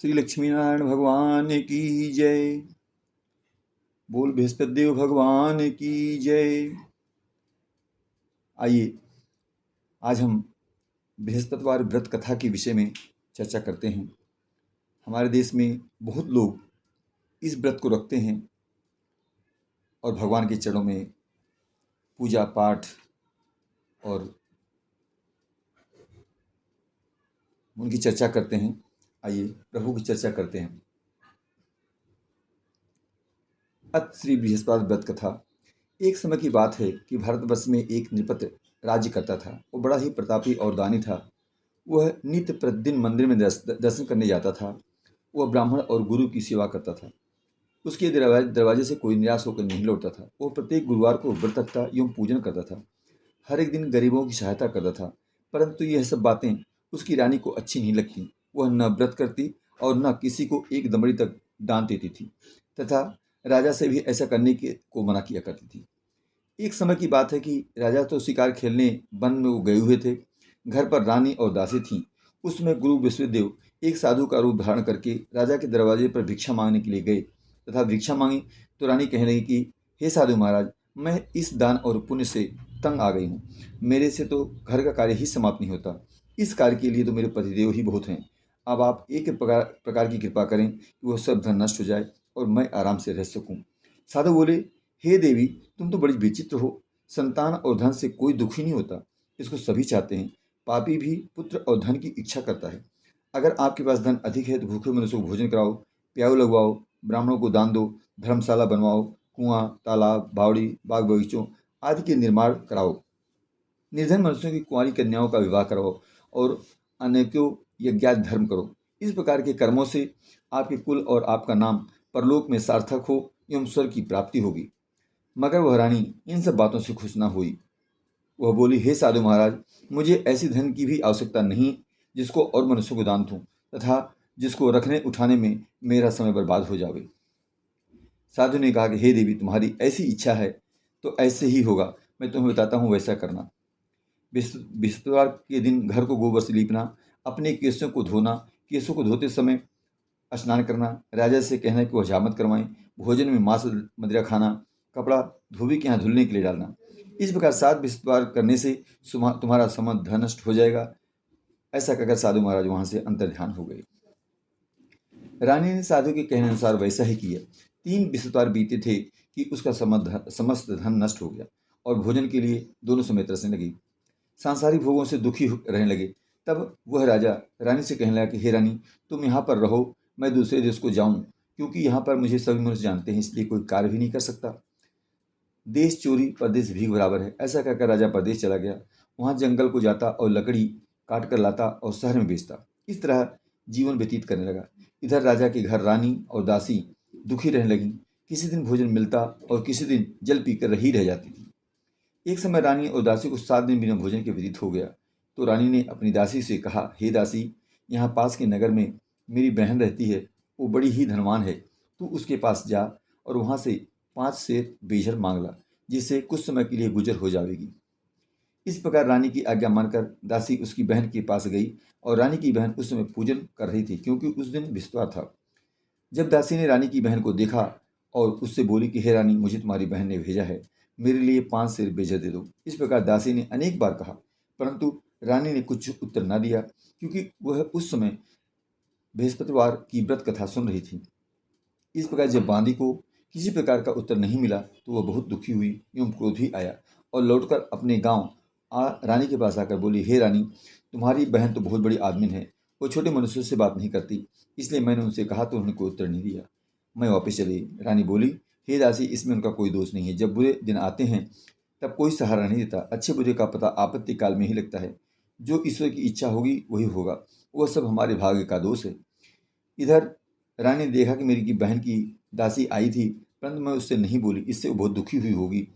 श्री लक्ष्मी नारायण भगवान की जय। बोल बृहस्पति देव भगवान की जय। आइए आज हम बृहस्पतिवार व्रत कथा के विषय में चर्चा करते हैं। हमारे देश में बहुत लोग इस व्रत को रखते हैं और भगवान के चरणों में पूजा पाठ और उनकी चर्चा करते हैं। आइए प्रभु की चर्चा करते हैं। अत श्री बृहस्पति व्रत कथा। एक समय की बात है कि भारतवर्ष में एक नृपत राज्य करता था। वो बड़ा ही प्रतापी और दानी था। वह नित्य प्रतिदिन मंदिर में दर्शन करने जाता था। वह ब्राह्मण और गुरु की सेवा करता था। उसके दरवाजे से कोई निराश होकर नहीं लौटता था। वो प्रत्येक गुरुवार को व्रत रखता एवं पूजन करता था। हर एक दिन गरीबों की सहायता करता था। परंतु यह सब बातें उसकी रानी को अच्छी नहीं लगती। वह न व्रत करती और न किसी को एक दमड़ी तक दान देती थी तथा राजा से भी ऐसा करने को मना किया करती थी। एक समय की बात है कि राजा तो शिकार खेलने वन में वो गए हुए थे। घर पर रानी और दासी थीं। उसमें गुरु विश्वदेव एक साधु का रूप धारण करके राजा के दरवाजे पर भिक्षा मांगने के लिए गए तथा भिक्षा मांगी तो रानी कहने लगी कि हे साधु महाराज, मैं इस दान और पुण्य से तंग आ गई हूँ। मेरे से तो घर का कार्य ही समाप्त नहीं होता। इस कार्य के लिए तो मेरे पतिदेव ही बहुत हैं। अब आप एक प्रकार की कृपा करें कि वह सब धन नष्ट हो जाए और मैं आराम से रह सकूं। साधु बोले, हे देवी, तुम तो बड़ी विचित्र हो। संतान और धन से कोई दुख ही नहीं होता। इसको सभी चाहते हैं। पापी भी पुत्र और धन की इच्छा करता है। अगर आपके पास धन अधिक है तो भूखे मनुष्यों को भोजन कराओ, प्याऊ लगवाओ, ब्राह्मणों को दान दो, धर्मशाला बनवाओ, कुआं, तालाब, बावड़ी, बाग बगीचों आदि के निर्माण कराओ। निर्धन मनुष्यों की कुंवारी कन्याओं का विवाह कराओ और अनेकों यज्ञादि धर्म करो। इस प्रकार के कर्मों से आपके कुल और आपका नाम परलोक में सार्थक हो एवं स्वर्ग की प्राप्ति होगी। मगर वह रानी इन सब बातों से खुश न हुई। वह बोली, हे साधु महाराज, मुझे ऐसी धन की भी आवश्यकता नहीं जिसको और मनुष्यों को दान दूं तथा जिसको रखने उठाने में मेरा समय बर्बाद हो जावे। साधु ने कहा कि हे देवी, तुम्हारी ऐसी इच्छा है तो ऐसे ही होगा। मैं तुम्हें बताता हूँ वैसा करना। बृहस्पतिवार के दिन घर को गोबर से लीपना, अपने केसों को धोना, केसों को धोते समय स्नान करना, राजा से कहना कि वह हजामत करवाएं, भोजन में मांस मदिरा खाना, कपड़ा धोबी के यहाँ धुलने के लिए डालना। इस प्रकार 7 बृहस्पतिवार करने से तुम्हारा समय धन नष्ट हो जाएगा। ऐसा कहकर साधु महाराज वहां से अंतर्ध्यान हो गए। रानी ने साधु के कहने अनुसार वैसा ही किया। 3 बृहस्पतिवार बीते थे कि उसका समस्त धन नष्ट हो गया और भोजन के लिए दोनों समय तरसने लगी। सांसारिक भोगों से दुखी रहने लगे। तब वह राजा रानी से कहने लगा कि हे रानी, तुम यहाँ पर रहो, मैं दूसरे देश को जाऊं, क्योंकि यहाँ पर मुझे सभी मनुष्य जानते हैं, इसलिए कोई कार्य भी नहीं कर सकता। देश चोरी परदेश भीख बराबर है। ऐसा कहकर राजा परदेश चला गया। वहाँ जंगल को जाता और लकड़ी काट कर लाता और शहर में बेचता। इस तरह जीवन व्यतीत करने लगा। इधर राजा के घर रानी और दासी दुखी रहने लगी। किसी दिन भोजन मिलता और किसी दिन जल पीकर ही रह जाती थी। एक समय रानी और दासी को 7 दिन बिना भोजन के व्यतीत हो गया। तो रानी ने अपनी दासी से कहा, हे दासी, यहाँ पास के नगर में मेरी बहन रहती है। वो बड़ी ही धनवान है। तू उसके पास जा और वहाँ से 5 सेर बेझर मांग ला, जिससे कुछ समय के लिए गुजर हो जाएगी। इस प्रकार रानी की आज्ञा मानकर दासी उसकी बहन के पास गई और रानी की बहन उस समय पूजन कर रही थी, क्योंकि उस दिन बृहस्पतिवार था। जब दासी ने रानी की बहन को देखा और उससे बोली कि हे रानी, मुझे तुम्हारी बहन ने भेजा है, मेरे लिए 5 सेर बेझर दे दो। इस प्रकार दासी ने अनेक बार कहा, परंतु रानी ने कुछ उत्तर न दिया, क्योंकि वह उस समय बृहस्पतिवार की व्रत कथा सुन रही थी। इस प्रकार जब बांदी को किसी प्रकार का उत्तर नहीं मिला तो वह बहुत दुखी हुई एवं क्रोध भी आया और लौटकर अपने गांव रानी के पास आकर बोली, हे रानी, तुम्हारी बहन तो बहुत बड़ी आदमी है। वो छोटे मनुष्यों से बात नहीं करती, इसलिए मैंने उनसे कहा तो उन्होंने कोई उत्तर नहीं दिया। मैं वापस चली। रानी बोली, हे दासी, इसमें उनका कोई दोष नहीं है। जब बुरे दिन आते हैं तब कोई सहारा नहीं देता। अच्छे बुरे का पता आपत्ति काल में ही लगता है। जो ईश्वर की इच्छा होगी वही होगा। वह सब हमारे भाग्य का दोष है। इधर रानी ने देखा कि मेरी की बहन की दासी आई थी, परंतु मैं उससे नहीं बोली, इससे वो बहुत दुखी हुई होगी।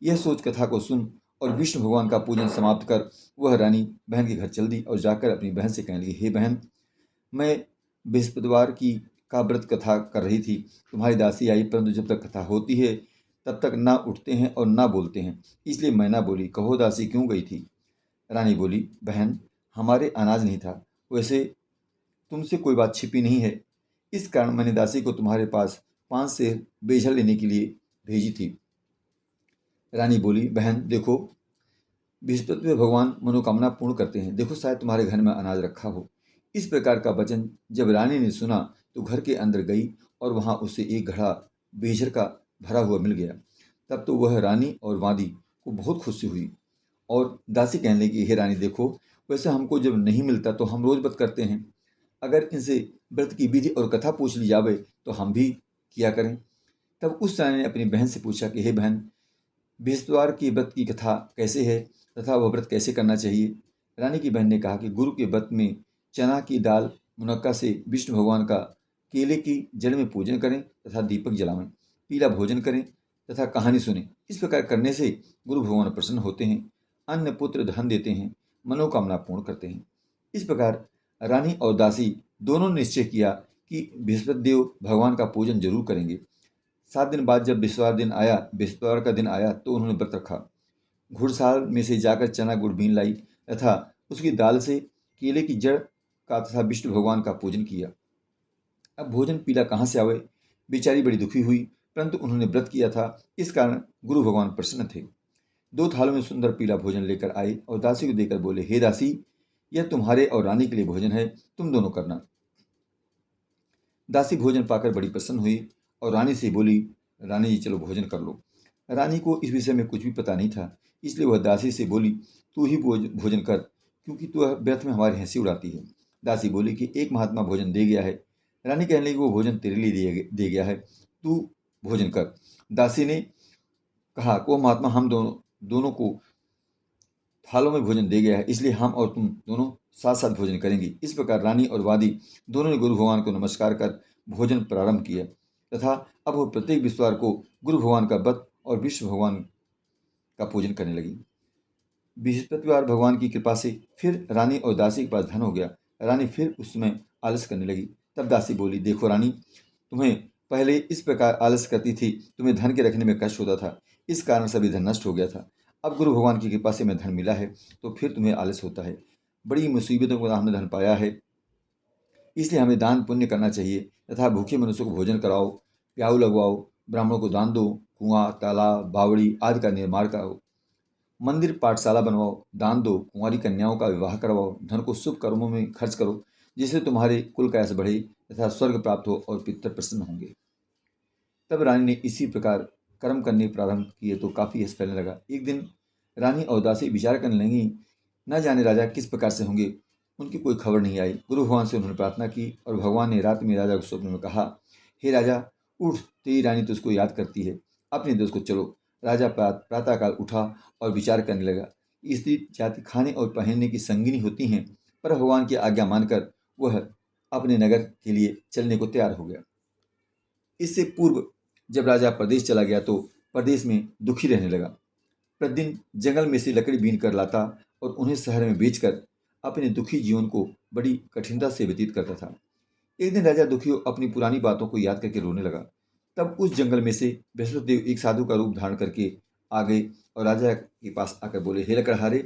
यह सोच कथा को सुन और विष्णु भगवान का पूजन समाप्त कर वह रानी बहन के घर चल दी और जाकर अपनी बहन से कहने लगी, हे बहन, मैं बृहस्पतिवार की का व्रत कथा कर रही थी। तुम्हारी दासी आई, परंतु जब तक कथा होती है तब तक ना उठते हैं और ना बोलते हैं, इसलिए मैं ना बोली। कहो दासी क्यों गई थी? रानी बोली, बहन, हमारे अनाज नहीं था। वैसे तुमसे कोई बात छिपी नहीं है। इस कारण मैंने दासी को तुम्हारे पास 5 सेर बेझर लेने के लिए भेजी थी। रानी बोली, बहन देखो, बृहस्पति भगवान मनोकामना पूर्ण करते हैं। देखो शायद तुम्हारे घर में अनाज रखा हो। इस प्रकार का वचन जब रानी ने सुना तो घर के अंदर गई और वहां उसे एक घड़ा बेझर का भरा हुआ मिल गया। तब तो वह रानी और वादी को बहुत खुशी हुई और दासी कहने लगी, हे रानी देखो, वैसे हमको जब नहीं मिलता तो हम रोज व्रत करते हैं। अगर इनसे व्रत की विधि और कथा पूछ ली जावे तो हम भी किया करें। तब उस रानी ने अपनी बहन से पूछा कि हे बहन, बृहस्पतिवार की व्रत की कथा कैसे है तथा वह व्रत कैसे करना चाहिए। रानी की बहन ने कहा कि गुरु के व्रत में चना की दाल मुनक्का से विष्णु भगवान का केले की जड़ में पूजन करें तथा दीपक जलावें, पीला भोजन करें तथा कहानी सुने। इस प्रकार करने से गुरु भगवान प्रसन्न होते हैं, अन्न पुत्र धन देते हैं, मनोकामना पूर्ण करते हैं। इस प्रकार रानी और दासी दोनों ने निश्चय किया कि बृहस्पति देव भगवान का पूजन जरूर करेंगे। 7 दिन बाद जब बृहस्पतिवार का दिन आया तो उन्होंने व्रत रखा। घुड़साल में से जाकर चना गुड़ बीन लाई तथा उसकी दाल से केले की जड़ का तथा विष्णु भगवान का पूजन किया। अब भोजन पीला कहाँ से आवे। बेचारी बड़ी दुखी हुई, परंतु उन्होंने व्रत किया था, इस कारण गुरु भगवान प्रसन्न थे। 2 थालों में सुंदर पीला भोजन लेकर आए और दासी को देकर बोले, हे दासी, यह तुम्हारे और रानी के लिए भोजन है, तुम दोनों करना। दासी भोजन पाकर बड़ी प्रसन्न हुई और रानी से बोली, रानी जी चलो भोजन कर लो। रानी को इस विषय में कुछ भी पता नहीं था, इसलिए वह दासी से बोली, तू ही भोजन कर, क्योंकि तू व्यर्थ में हमारी हंसी उड़ाती है। दासी बोली कि एक महात्मा भोजन दे गया है। रानी कहने लगी, वो भोजन तेरे लिए दे गया है, तू भोजन कर। दासी ने कहा कि वो महात्मा हम दोनों को थालों में भोजन दे गया है, इसलिए हम और तुम दोनों साथ साथ भोजन करेंगे। इस प्रकार रानी और वादी दोनों ने गुरु भगवान को नमस्कार कर भोजन प्रारंभ किया तथा अब वो प्रत्येक विश्वार को गुरु भगवान का व्रत और विष्णु भगवान का पूजन करने लगी। बृहस्पतिवार भगवान की कृपा से फिर रानी और दासी के पास धन हो गया। रानी फिर उस समय आलस करने लगी। तब दासी बोली, देखो रानी, तुम्हें पहले इस प्रकार आलस करती थी, तुम्हें धन के रखने में कष्ट होता था, इस कारण सभी धन नष्ट हो गया था। अब गुरु भगवान की कृपा से मैं धन मिला है तो फिर तुम्हें आलस होता है। बड़ी मुसीबतों को हमने धन पाया है, इसलिए हमें दान पुण्य करना चाहिए तथा भूखे मनुष्यों को भोजन कराओ, प्याऊ लगवाओ, ब्राह्मणों को दान दो, कुआं तालाब बावड़ी आदि का निर्माण कराओ, मंदिर पाठशाला बनवाओ, दान दो, कुंवारी कन्याओं का विवाह करवाओ, धन को शुभ कर्मों में खर्च करो, जिससे तुम्हारे कुल का यश बढ़े तथा स्वर्ग प्राप्त हो और पितर प्रसन्न होंगे। तब रानी ने इसी प्रकार कर्म करने प्रारंभ किए तो काफी यश फैलने लगा। एक दिन रानी और दासी विचार करने लगी, न जाने राजा किस प्रकार से होंगे, उनकी कोई खबर नहीं आई। गुरु भगवान से उन्होंने प्रार्थना की और भगवान ने रात में राजा को स्वप्न में कहा, हे राजा उठ, तेरी रानी तुझको याद करती है, अपने देश को चलो। राजा प्रातःकाल उठा और विचार करने लगा। स्त्री जाति खाने और पहनने की संगिनी होती हैं, पर भगवान की आज्ञा मानकर वह अपने नगर के लिए चलने को तैयार हो गया। इससे पूर्व जब राजा प्रदेश चला गया तो प्रदेश में दुखी रहने लगा। प्रतिदिन जंगल में से लकड़ी बीन कर लाता और उन्हें शहर में बेचकर अपने दुखी जीवन को बड़ी कठिनता से व्यतीत करता था। एक दिन राजा दुखी अपनी पुरानी बातों को याद करके रोने लगा। तब उस जंगल में से बृहस्पति देव एक साधु का रूप धारण करके आ गए और राजा के पास आकर बोले, हे लकड़हारे,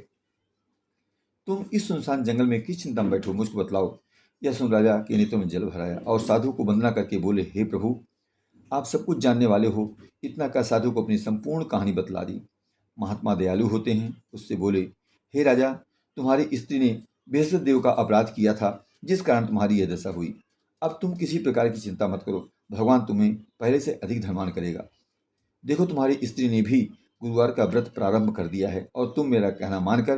तुम इस सुनसान जंगल में किस चिंता में बैठो, मुझको बतलाओ। यह सुन राजा के नेत्रों में जल भराया और साधु को वंदना करके बोले, हे प्रभु, आप सब कुछ जानने वाले हो। इतना का साधु को अपनी संपूर्ण कहानी बतला दी। महात्मा दयालु होते हैं। उससे बोले, हे राजा, तुम्हारी स्त्री ने बृहस्पति देव का अपराध किया था, जिस कारण तुम्हारी यह दशा हुई। अब तुम किसी प्रकार की चिंता मत करो, भगवान तुम्हें पहले से अधिक धनवान करेगा। देखो, तुम्हारी स्त्री ने भी गुरुवार का व्रत प्रारंभ कर दिया है और तुम मेरा कहना मानकर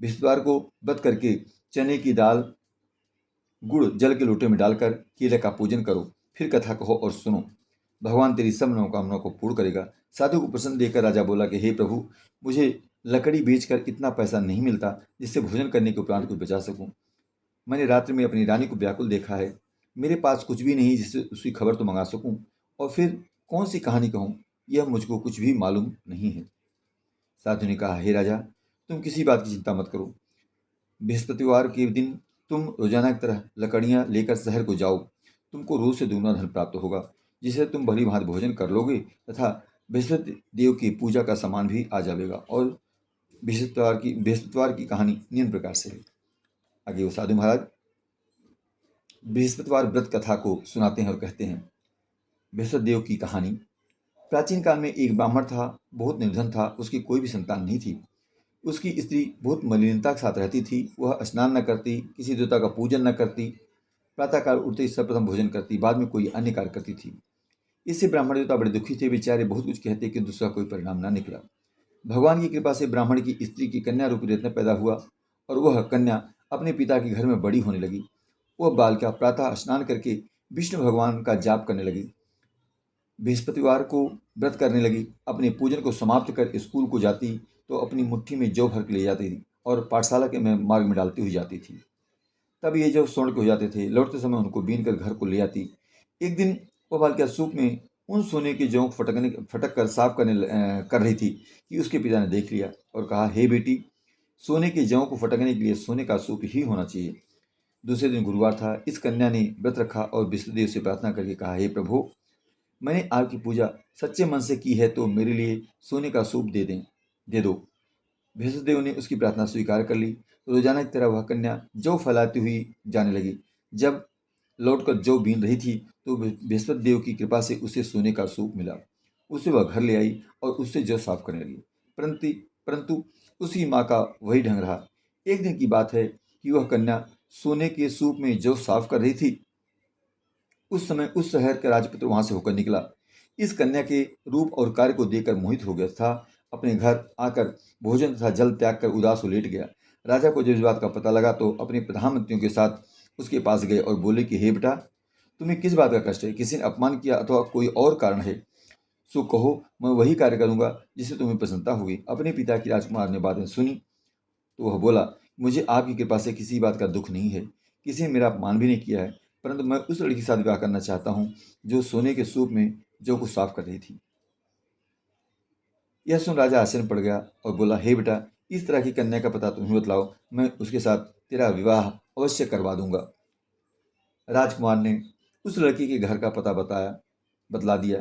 बृहस्पतिवार को व्रत करके चने की दाल गुड़ जल के लोटे में डालकर केले का पूजन करो, फिर कथा कहो और सुनो। भगवान तेरी सब मनोकामनाओं को पूर्ण करेगा। साधु को प्रसन्न देखकर राजा बोला कि हे प्रभु, मुझे लकड़ी बेचकर इतना पैसा नहीं मिलता जिससे भोजन करने के उपरांत कुछ बचा सकूं। मैंने रात्रि में अपनी रानी को व्याकुल देखा है। मेरे पास कुछ भी नहीं जिससे उसकी खबर तो मंगा सकूं, और फिर कौन सी कहानी कहूं, यह मुझको कुछ भी मालूम नहीं है। साधु ने कहा, हे राजा, तुम किसी बात की चिंता मत करो। बृहस्पतिवार के दिन तुम रोजाना की तरह लकड़ियां लेकर शहर को जाओ। तुमको रोज से दुगना धन प्राप्त होगा, जिससे तुम भली भांति भोजन कर लोगे तथा बृहस्पति देव की पूजा का सामान भी आ जाएगा। और बृहस्पतिवार की कहानी निम्न प्रकार से है। आगे वो साधु महाराज बृहस्पतिवार व्रत कथा को सुनाते हैं और कहते हैं, बृहस्पति देव की कहानी। प्राचीन काल में एक ब्राह्मण था, बहुत निर्धन था, उसकी कोई भी संतान नहीं थी। उसकी स्त्री बहुत मलिनता के साथ रहती थी। वह स्नान न करती, किसी देवता का पूजन न करती, प्रातःकाल उठते ही सर्वप्रथम भोजन करती, बाद में कोई अन्य कार्य करती थी। इससे ब्राह्मण देवता बड़े दुखी थे, बेचारे बहुत कुछ कहते कि दूसरा कोई परिणाम न निकला। भगवान की कृपा से ब्राह्मण की स्त्री की कन्या रूपी रत्न पैदा हुआ और वह कन्या अपने पिता के घर में बड़ी होने लगी। वह बालिका प्रातः स्नान करके विष्णु भगवान का जाप करने लगी, बृहस्पतिवार को व्रत करने लगी, अपने पूजन को समाप्त कर स्कूल को जाती तो अपनी मुट्ठी में जौ भर के ले जाती थी और पाठशाला के में मार्ग में डालती हुई जाती थी। तब ये जौ स्वर्ण के हो जाते थे। लौटते समय उनको बीन कर घर को ले आती। एक दिन वह बालिका सूप में उन सोने के जौ को फटक कर साफ कर रही थी कि उसके पिता ने देख लिया और कहा, हे बेटी, सोने के जौ को फटकने के लिए सोने का सूप ही होना चाहिए। दूसरे दिन गुरुवार था। इस कन्या ने व्रत रखा और विष्णुदेव से प्रार्थना करके कहा, हे प्रभु, मैंने आपकी पूजा सच्चे मन से की है तो मेरे लिए सोने का सूप दे दो। बृहस्पतिदेव ने उसकी प्रार्थना स्वीकार कर ली। रोजाना की तरह वह कन्या जौ फैलाती हुई जाने लगी। जब लौटकर जौ बीन रही थी तो बृहस्पतिदेव की कृपा से उसे सोने का सूप मिला। उसे वह घर ले आई और उससे जौ साफ करने लगी। परंतु परंतु उसकी माँ का वही ढंग रहा। एक दिन की बात है कि वह कन्या सोने के सूप में जौ साफ कर रही थी। उस समय उस शहर का राजपुत्र वहां से होकर निकला। इस कन्या के रूप और कार्य को देखकर मोहित हो गया था। अपने घर आकर भोजन तथा जल त्याग कर उदास हो लेट गया। राजा को जब इस बात का पता लगा तो अपने प्रधानमंत्रियों के साथ उसके पास गए और बोले कि हे बेटा, तुम्हें किस बात का कष्ट है? किसी ने अपमान किया अथवा कोई और कारण है? सो कहो, मैं वही कार्य करूंगा जिससे तुम्हें प्रसन्नता होगी। अपने पिता की राजकुमार ने बातें सुनी तो वह बोला, मुझे आपकी कृपा से किसी बात का दुख नहीं है। किसी ने मेरा अपमान भी नहीं किया है, परंतु मैं उस लड़की के साथ विवाह करना चाहता हूँ जो सोने के सूप में जौ को साफ कर रही थी। यह सुन राजा आश्चर्य में पड़ गया और बोला, हे बेटा, इस तरह की कन्या का पता तुम्हें बतलाओ, मैं उसके साथ तेरा विवाह अवश्य करवा दूंगा। राजकुमार ने उस लड़की के घर का पता बतला दिया।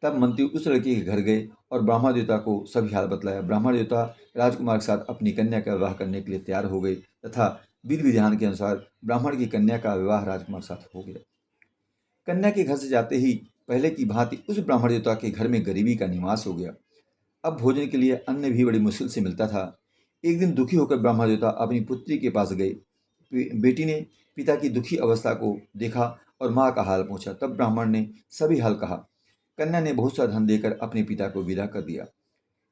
तब मंत्री उस लड़की के घर गए और ब्राह्मण देवता को सभी हाल बतलाया। ब्राह्मण देवता राजकुमार के साथ अपनी कन्या का विवाह करने के लिए तैयार हो गए तथा विधि विधान के अनुसार ब्राह्मण की कन्या का विवाह राजकुमार के साथ हो गया। कन्या के घर से जाते ही पहले की भांति उस ब्राह्मण देवता के घर में गरीबी का निवास हो गया। अब भोजन के लिए अन्न भी बड़ी मुश्किल से मिलता था। एक दिन दुखी होकर ब्राह्मण देवता अपनी पुत्री के पास गए। बेटी ने पिता की दुखी अवस्था को देखा और माँ का हाल पूछा। तब ब्राह्मण ने सभी हाल कहा। कन्या ने बहुत सा धन देकर अपने पिता को विदा कर दिया।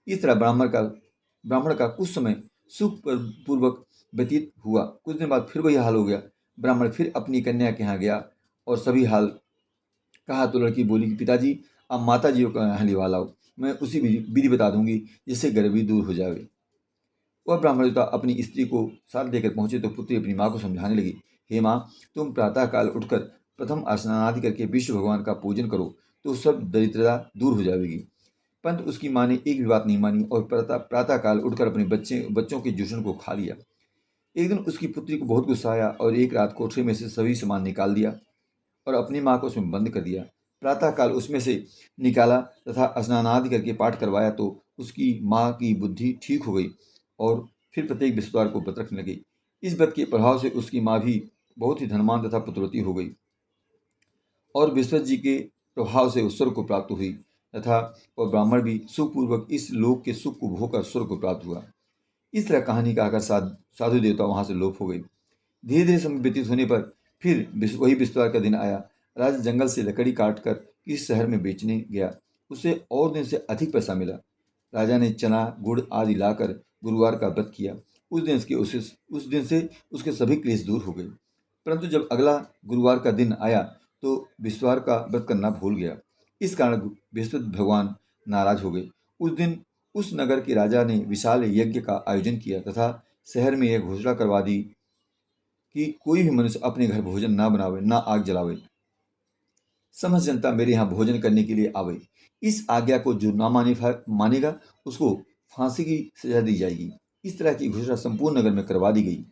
इस तरह ब्राह्मण का कुछ समय सुख पूर्वक व्यतीत हुआ। कुछ दिन बाद फिर वही हाल हो गया। ब्राह्मण फिर अपनी कन्या के यहाँ गया और सभी हाल कहा तो लड़की बोली कि पिताजी, आप माता जी को यहाँ लिवा लाओ, मैं उसी विधि बता दूंगी जिससे गरीबी दूर हो जाए। वह ब्राह्मण देवता अपनी स्त्री को साथ लेकर पहुंचे तो पुत्री अपनी माँ को समझाने लगी, हे माँ, तुम प्रातःकाल उठकर प्रथम स्नान आदि करके विष्णु भगवान का पूजन करो तो सब दरिद्रता दूर हो जाएगी। परंतु उसकी माँ ने एक भी बात नहीं मानी और प्रातःकाल उठकर अपने बच्चों के जूठन को खा लिया। एक दिन उसकी पुत्री को बहुत गुस्सा आया और एक रात कोठरी में से सभी सामान निकाल दिया और अपनी माँ को उसमें बंद कर दिया। प्रातःकाल उसमें से निकाला तथा स्नान आदि करके पाठ करवाया तो उसकी माँ की बुद्धि ठीक हो गई और फिर प्रत्येक बृहस्पतिवार को व्रत रखने लगी। इस व्रत के प्रभाव से उसकी माँ भी बहुत ही धनवान तथा पुत्रवती हो गई और बृहस्पति जी के प्रभाव से उस स्वर्ग को प्राप्त हुई तथा वह ब्राह्मण भी सुखपूर्वक इस लोक के सुख को भोगकर स्वर्ग को प्राप्त हुआ। इस तरह कहानी कहकर साधु देवता वहां से लोप हो गई। धीरे धीरे समय व्यतीत होने पर फिर वही बृहस्पतिवार का दिन आया। राजा जंगल से लकड़ी काटकर किस शहर में बेचने गया। उसे और दिन से अधिक पैसा मिला। राजा ने चना गुड़ आदि लाकर गुरुवार का व्रत किया। उस दिन से उसके सभी क्लेश दूर हो गए। परंतु जब अगला गुरुवार का दिन आया तो बृहस्पतिवार का व्रत करना भूल गया। इस कारण बृहस्पति भगवान नाराज हो गए। उस दिन उस नगर के राजा ने विशाल यज्ञ का आयोजन किया तथा शहर में यह घोषणा करवा दी कि कोई भी मनुष्य अपने घर भोजन ना बनावे, ना आग जलावे। समस्त जनता मेरे यहाँ भोजन करने के लिए आवे। इस आज्ञा को जो ना मानेगा उसको फांसी की सजा दी जाएगी। इस तरह की घोषणा संपूर्ण नगर में करवा दी गई।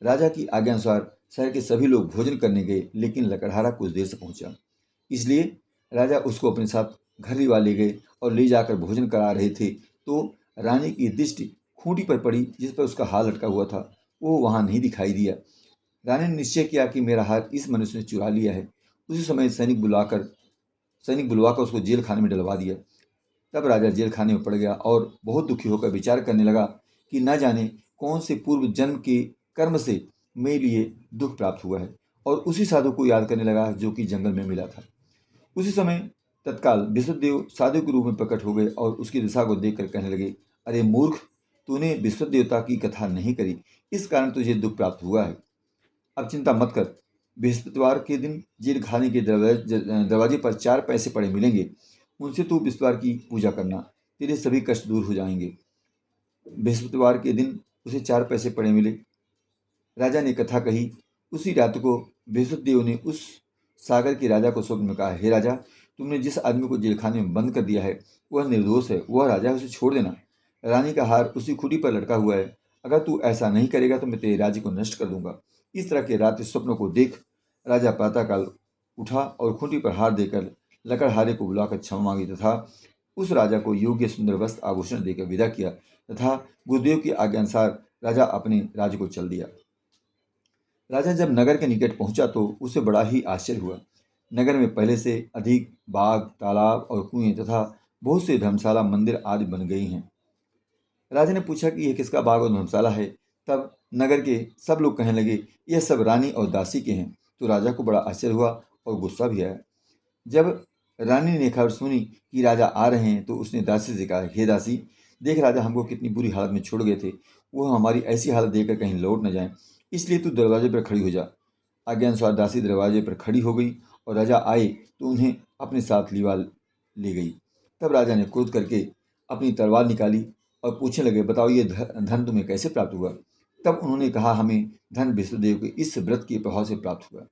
राजा की आज्ञा अनुसार शहर के सभी लोग भोजन करने गए, लेकिन लकड़हारा कुछ देर से पहुंचा। इसलिए राजा उसको अपने साथ घर लिवा ले गए और ले जाकर भोजन करा रहे थे तो रानी की दृष्टि खूंटी पर पड़ी जिस पर उसका हाल लटका हुआ था। वो वहां नहीं दिखाई दिया। रानी ने निश्चय किया कि मेरा हार इस मनुष्य ने चुरा लिया है। उसी समय सैनिक बुलवाकर उसको जेल खाने में डलवा दिया। तब राजा जेल खाने में पड़ गया और बहुत दुखी होकर विचार करने लगा कि न जाने कौन से पूर्व जन्म के कर्म से मेरे लिए दुख प्राप्त हुआ है, और उसी साधु को याद करने लगा जो कि जंगल में मिला था। उसी समय तत्काल विश्वदेव साधु के रूप में प्रकट हो गए और उसकी दशा को देखकर कहने लगे, अरे मूर्ख, तूने विश्व देवता की कथा नहीं करी, इस कारण तुझे दुख प्राप्त हुआ है। अब चिंता मत कर, बृहस्पतिवार के दिन जेल खाने के दरवाजे पर 4 पैसे पड़े मिलेंगे, उनसे तू बृहस्पतिवार की पूजा करना, तेरे सभी कष्ट दूर हो जाएंगे। बृहस्पतिवार के दिन उसे 4 पैसे पड़े मिले। राजा ने कथा कही। उसी रात को बृहस्पतिदेव ने उस सागर के राजा को स्वप्न में कहा, हे राजा, तुमने जिस आदमी को जेलखाने में बंद कर दिया है वह निर्दोष है, वह राजा है, उसे छोड़ देना। रानी का हार उसी खूंटी पर लटका हुआ है, अगर तू ऐसा नहीं करेगा तो मैं तेरे राज्य को नष्ट कर दूंगा। इस तरह के रात्रि स्वप्नों को देख राजा प्रातःकाल उठा और खूंटी पर हार देकर लकड़हारे को बुलाकर क्षमा मांगी तथा उस राजा को योग्य सुंदर वस्त्र आभूषण देकर विदा किया तथा गुरुदेव की आज्ञा अनुसार राजा अपने राज्य को चल दिया। राजा जब नगर के निकट पहुंचा तो उसे बड़ा ही आश्चर्य हुआ। नगर में पहले से अधिक बाग, तालाब और कुएं तथा बहुत से धर्मशाला, मंदिर आदि बन गई हैं। राजा ने पूछा कि यह किसका बाग और धर्मशाला है। तब नगर के सब लोग कहने लगे, यह सब रानी और दासी के हैं। तो राजा को बड़ा आश्चर्य हुआ और गुस्सा भी आया। जब रानी ने खबर सुनी कि राजा आ रहे हैं तो उसने दासी से कहा, हे दासी, देख राजा हमको कितनी बुरी हालत में छोड़ गए थे, वो हमारी ऐसी हालत देखकर कहीं लौट न जाए, इसलिए तू दरवाजे पर खड़ी हो जा। आज्ञानुसार दासी दरवाजे पर खड़ी हो गई और राजा आए तो उन्हें अपने साथ लिवा ले गई। तब राजा ने क्रोध करके अपनी तलवार निकाली और पूछने लगे, बताओ ये धन तुम्हें कैसे प्राप्त हुआ। तब उन्होंने कहा, हमें धन विष्णुदेव के इस व्रत के प्रभाव से प्राप्त हुआ।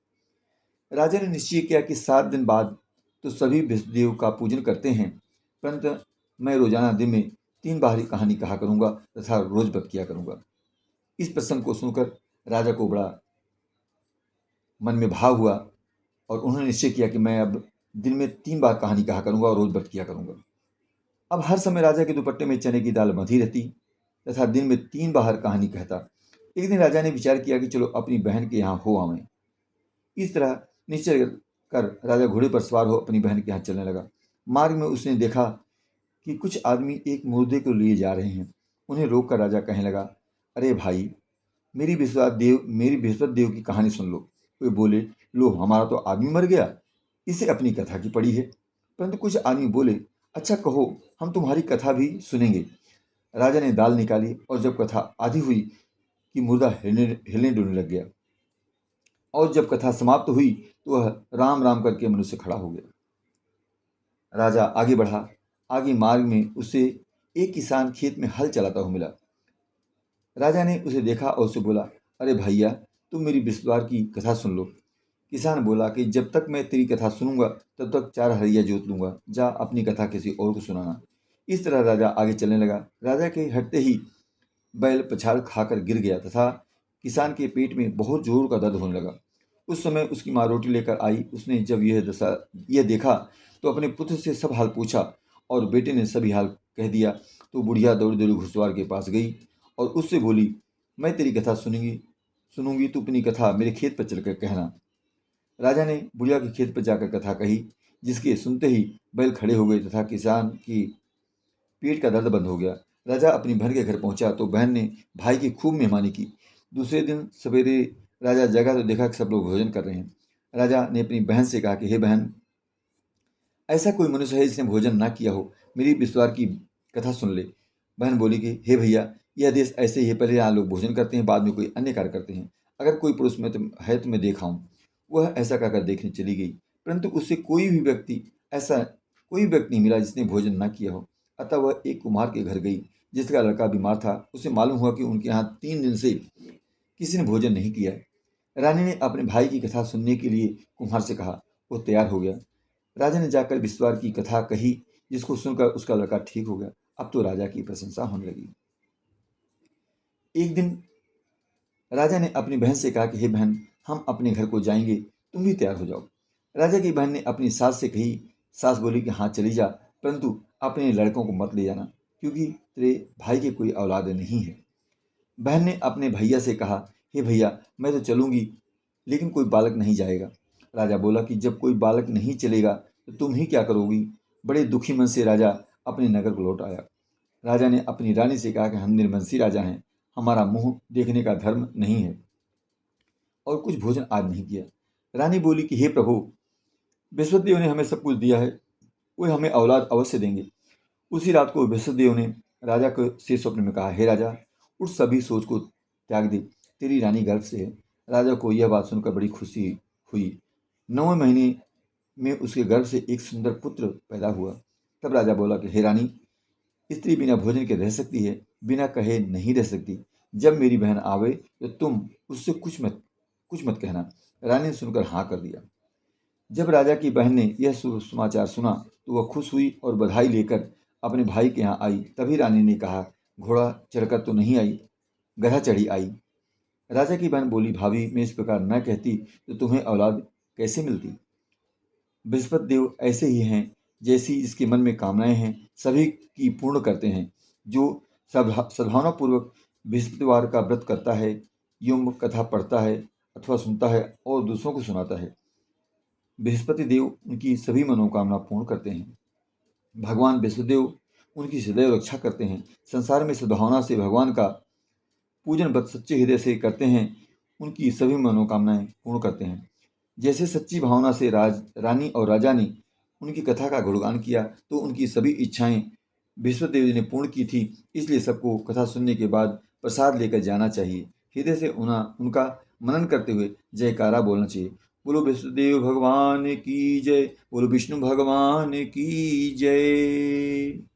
राजा ने निश्चय किया कि 7 दिन बाद तो सभी विष्णुदेव का पूजन करते हैं, परंतु मैं रोजाना दिन में 3 बार ही कहानी कहा करूंगा तथा रोज व्रत किया करूंगा। इस प्रसंग को सुनकर राजा को बड़ा मन में भाव हुआ और उन्होंने निश्चय किया कि मैं अब दिन में 3 बार कहानी कहा करूंगा और रोज व्रत किया करूंगा। अब हर समय राजा के दुपट्टे में चने की दाल बंधी रहती तथा दिन में 3 बार कहानी कहता। एक दिन राजा ने विचार किया कि चलो अपनी बहन के यहाँ हो आवें। इस तरह निश्चय कर राजा घोड़े पर सवार हो अपनी बहन के यहाँ चलने लगा। मार्ग में उसने देखा कि कुछ आदमी एक मुर्दे को लिए जा रहे हैं। उन्हें रोककर राजा कहने लगा, अरे भाई, मेरी बृहस्पति देव की कहानी सुन लो। वे बोले, लो, हमारा तो आदमी मर गया, इसे अपनी कथा की पड़ी है। परंतु कुछ आदमी बोले, अच्छा कहो, हम तुम्हारी कथा भी सुनेंगे। राजा ने दाल निकाली और जब कथा आधी हुई कि मुर्दा हिलने डुलने लग गया, और जब कथा समाप्त हुई तो वह राम राम करके मनुष्य खड़ा हो गया। राजा आगे बढ़ा। आगे मार्ग में उसे एक किसान खेत में हल चलाता हुआ मिला। राजा ने उसे देखा और उसे बोला, अरे भैया, तुम मेरी बृहस्पतिवार की कथा सुन लो। किसान बोला कि जब तक मैं तेरी कथा सुनूंगा तब तक 4 हरिया जोत लूंगा, जा अपनी कथा किसी और को सुनाना। इस तरह राजा आगे चलने लगा। राजा के हटते ही बैल पछाड़ खाकर गिर गया तथा किसान के पेट में बहुत जोर का दर्द होने लगा। उस समय उसकी माँ रोटी लेकर आई। उसने जब यह देखा तो अपने पुत्र से सब हाल पूछा और बेटे ने सभी हाल कह दिया। तो बुढ़िया दौड़ी दौड़ी घुड़सवार के पास गई और उससे बोली, मैं तेरी कथा सुनूंगी, तू अपनी कथा मेरे खेत पर चलकर कहना। राजा ने बुढ़िया के खेत पर जाकर कथा कही, जिसके सुनते ही बैल खड़े हो गए तथा किसान की पेट का दर्द बंद हो गया। राजा अपनी बहन के घर पहुंचा तो बहन ने भाई की खूब मेहमानी की। दूसरे दिन सवेरे राजा जगा तो देखा कि सब लोग भोजन कर रहे हैं। राजा ने अपनी बहन से कहा कि हे बहन, ऐसा कोई मनुष्य है जिसने भोजन ना किया हो, मेरी विश्वार की कथा सुन ले। बहन बोली कि हे भैया, यह देश ऐसे ही है, पहले यहाँ लोग भोजन करते हैं, बाद में कोई अन्य कार्य करते हैं। अगर कोई पुरुष में है तो मैं देखा हूँ। वह ऐसा कहकर देखने चली गई, परंतु उससे कोई व्यक्ति नहीं मिला जिसने भोजन ना किया हो। अतः वह एक कुम्हार के घर गई जिसका लड़का बीमार था। उसे मालूम हुआ कि उनके यहाँ 3 दिन से किसी ने भोजन नहीं किया है। रानी ने अपने भाई की कथा सुनने के लिए कुम्हार से कहा। वो तैयार हो गया। राजा ने जाकर विश्वार की कथा कही, जिसको सुनकर उसका लड़का ठीक हो गया। अब तो राजा की प्रशंसा होने लगी। एक दिन राजा ने अपनी बहन से कहा कि हे बहन, हम अपने घर को जाएंगे, तुम भी तैयार हो जाओ। राजा की बहन ने अपनी सास से कही। सास बोली कि हाँ चली जा, परंतु अपने लड़कों को मत ले जाना, क्योंकि तेरे भाई की कोई औलाद नहीं है। बहन ने अपने भैया से कहा, हे भैया, मैं तो चलूंगी, लेकिन कोई बालक नहीं जाएगा। राजा बोला कि जब कोई बालक नहीं चलेगा तो तुम ही क्या करोगी। बड़े दुखी मन से राजा अपने नगर को लौट आया। राजा ने अपनी रानी से कहा कि हम निर्वंशी राजा हैं, हमारा मुंह देखने का धर्म नहीं है और कुछ भोजन आज नहीं किया। रानी बोली कि हे प्रभु, बृहस्पतिदेव ने हमें सब कुछ दिया है, वे हमें औलाद अवश्य देंगे। उसी रात को बृहस्पतिदेव ने राजा को से स्वप्न में कहा, हे राजा, उठ सभी सोच को त्याग दे, तेरी रानी गर्भ से है। राजा को यह बात सुनकर बड़ी खुशी हुई। 9वें महीने में उसके गर्भ से एक सुंदर पुत्र पैदा हुआ। तब राजा बोला कि हे रानी, स्त्री बिना भोजन के रह सकती है, बिना कहे नहीं रह सकती। जब मेरी बहन आवे तो तुम उससे कुछ मत कहना। रानी ने सुनकर हाँ कर दिया। जब राजा की बहन ने यह समाचार सुना तो वह खुश हुई और बधाई लेकर अपने भाई के यहाँ आई। तभी रानी ने कहा, घोड़ा चढ़कर तो नहीं आई, गधा चढ़ी आई। राजा की बहन बोली, भाभी, मैं इस प्रकार न कहती तो तुम्हें औलाद कैसे मिलती। बृहस्पति देव ऐसे ही हैं, जैसी इसके मन में कामनाएं हैं सभी की पूर्ण करते हैं। जो सद्भावनापूर्वक बृहस्पतिवार का व्रत करता है, यम कथा पढ़ता है अथवा सुनता है और दूसरों को सुनाता है, बृहस्पति देव उनकी सभी मनोकामना पूर्ण करते हैं। भगवान बृहस्पतिदेव उनकी सदैव रक्षा करते हैं। संसार में सद्भावना से भगवान का पूजन व्रत सच्चे हृदय से करते हैं, उनकी सभी मनोकामनाएं पूर्ण करते हैं। जैसे सच्ची भावना से रानी और राजा ने उनकी कथा का गुणगान किया तो उनकी सभी इच्छाएं बृहस्पति देव जी ने पूर्ण की थी। इसलिए सबको कथा सुनने के बाद प्रसाद लेकर जाना चाहिए। हृदय से उनका मनन करते हुए जयकारा बोलना चाहिए। बोलो बृहस्पतिदेव भगवान की जय, बोलो विष्णु भगवान की जय।